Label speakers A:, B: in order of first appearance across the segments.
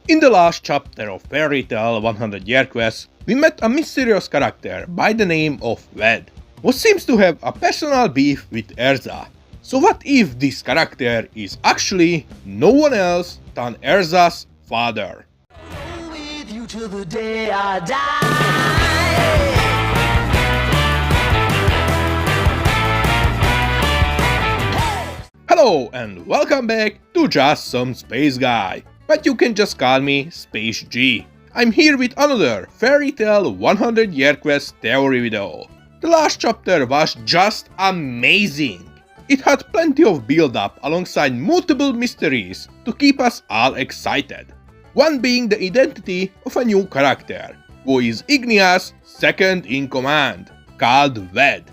A: In the last chapter of Fairy Tail 100 Year Quest, we met a mysterious character by the name of Ueda, who seems to have a personal beef with Erza. So what if this character is actually no one else than Erza's father?
B: With you till the day I die.
A: Hello and welcome back to Just Some Space Guy, but you can just call me Space G. I'm here with another Fairy Tail 100 Year Quest theory video. The last chapter was just amazing. It had plenty of build-up alongside multiple mysteries to keep us all excited. One being the identity of a new character, who is Ignia's second in command, called Ueda.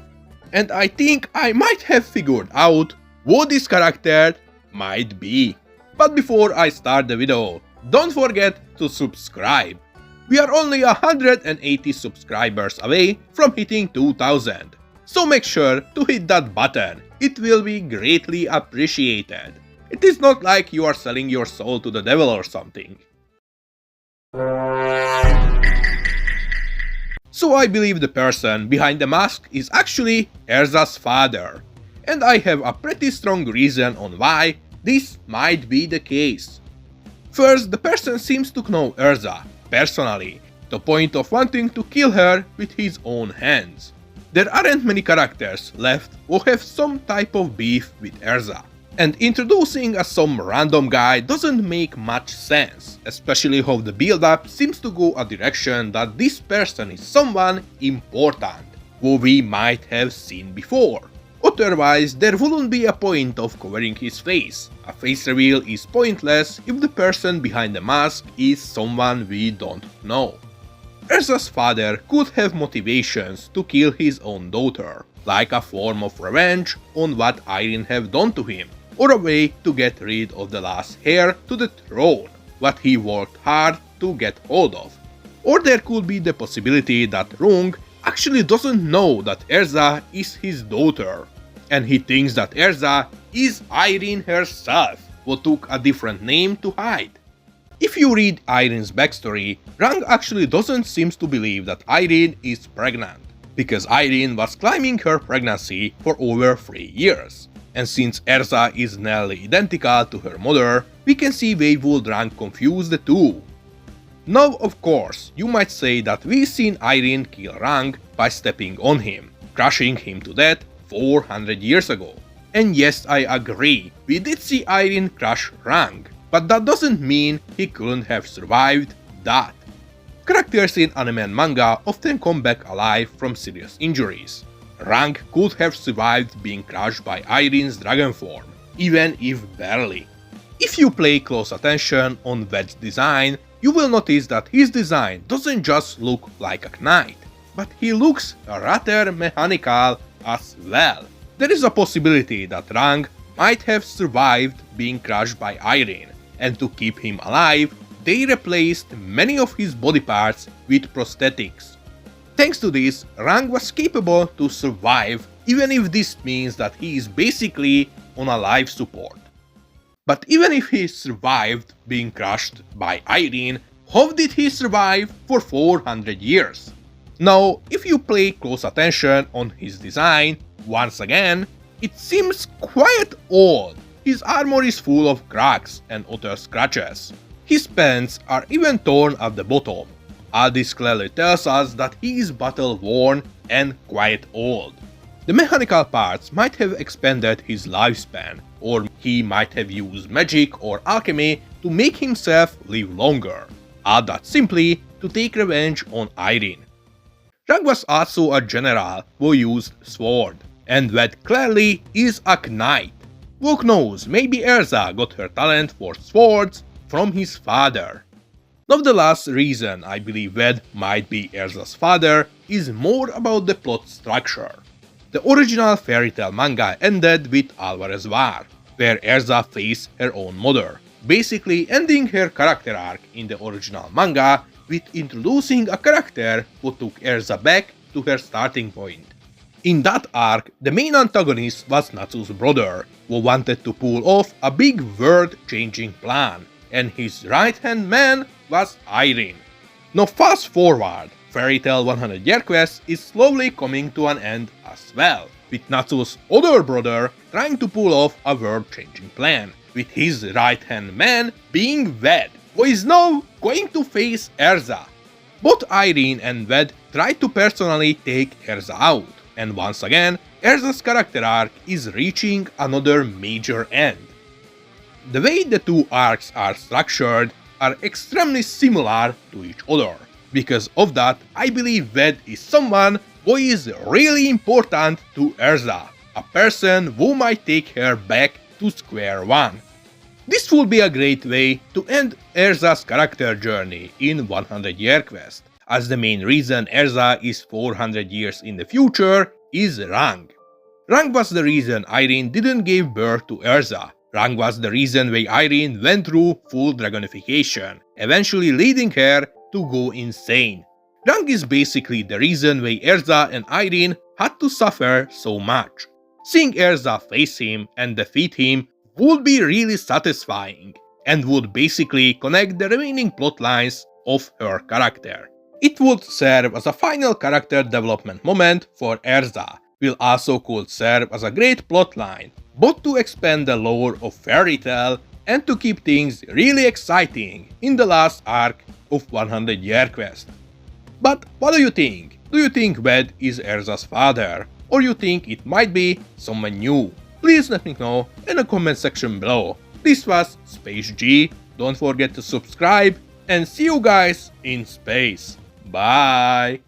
A: And I think I might have figured out who this character might be. But before I start the video, don't forget to subscribe. We are only 180 subscribers away from hitting 2000. So make sure to hit that button, it will be greatly appreciated. It is not like you are selling your soul to the devil or something. So I believe the person behind the mask is actually Erza's father. And I have a pretty strong reason on why this might be the case. First, the person seems to know Erza personally, to the point of wanting to kill her with his own hands. There aren't many characters left who have some type of beef with Erza, and introducing some random guy doesn't make much sense, especially how the build-up seems to go a direction that this person is someone important, who we might have seen before. Otherwise, there wouldn't be a point of covering his face. A face reveal is pointless if the person behind the mask is someone we don't know. Erza's father could have motivations to kill his own daughter, like a form of revenge on what Irene have done to him, or a way to get rid of the last heir to the throne, what he worked hard to get hold of. Or there could be the possibility that Rung actually doesn't know that Erza is his daughter, and he thinks that Erza is Irene herself, who took a different name to hide. If you read Irene's backstory, Rung actually doesn't seem to believe that Irene is pregnant, because Irene was claiming her pregnancy for over 3 years. And since Erza is nearly identical to her mother, we can see why would Rung confuse the two. Now, of course, you might say that we've seen Irene kill Rung by stepping on him, crushing him to death 400 years ago. And yes, I agree, we did see Irene crush Rung, but that doesn't mean he couldn't have survived that. Characters in anime and manga often come back alive from serious injuries. Rung could have survived being crushed by Irene's dragon form, even if barely. If you pay close attention on Ueda's design, you will notice that his design doesn't just look like a knight, but he looks rather mechanical as well. There is a possibility that Rung might have survived being crushed by Irene, and to keep him alive, they replaced many of his body parts with prosthetics. Thanks to this, Rung was capable to survive, even if this means that he is basically on a life support. But even if he survived being crushed by Irene, how did he survive for 400 years? Now, if you pay close attention on his design, once again, it seems quite old. His armor is full of cracks and other scratches. His pants are even torn at the bottom. All this clearly tells us that he is battle-worn and quite old. The mechanical parts might have expanded his lifespan, or he might have used magic or alchemy to make himself live longer. All that simply to take revenge on Irene. Rung was also a general who used sword, and Ueda clearly is a knight. Who knows, maybe Erza got her talent for swords from his father. Now the last reason I believe Ueda might be Erza's father is more about the plot structure. The original Fairy Tail manga ended with Alvarez War, where Erza faced her own mother, basically ending her character arc in the original manga with introducing a character who took Erza back to her starting point. In that arc, the main antagonist was Natsu's brother, who wanted to pull off a big world-changing plan, and his right-hand man was Irene. Now fast forward, Fairy Tail 100 Year Quest is slowly coming to an end as well, with Natsu's other brother trying to pull off a world-changing plan, with his right-hand man being Ved, who is now going to face Erza. Both Irene and Ved try to personally take Erza out, and once again, Erza's character arc is reaching another major end. The way the two arcs are structured are extremely similar to each other. Because of that, I believe Ved is someone who is really important to Erza, a person who might take her back to square one. This would be a great way to end Erza's character journey in 100 Year Quest, as the main reason Erza is 400 years in the future is Rang. Rang was the reason Irene didn't give birth to Erza. Rang was the reason why Irene went through full dragonification, eventually leading her to go insane. Rang is basically the reason why Erza and Irene had to suffer so much. Seeing Erza face him and defeat him would be really satisfying, and would basically connect the remaining plot lines of her character. It would serve as a final character development moment for Erza, while also could serve as a great plotline, both to expand the lore of Fairy Tail and to keep things really exciting in the last arc of 100 Year Quest. But what do you think? Do you think Ved is Erza's father? Or you think it might be someone new? Please let me know in the comment section below. This was Space G, don't forget to subscribe, and see you guys in space. Bye!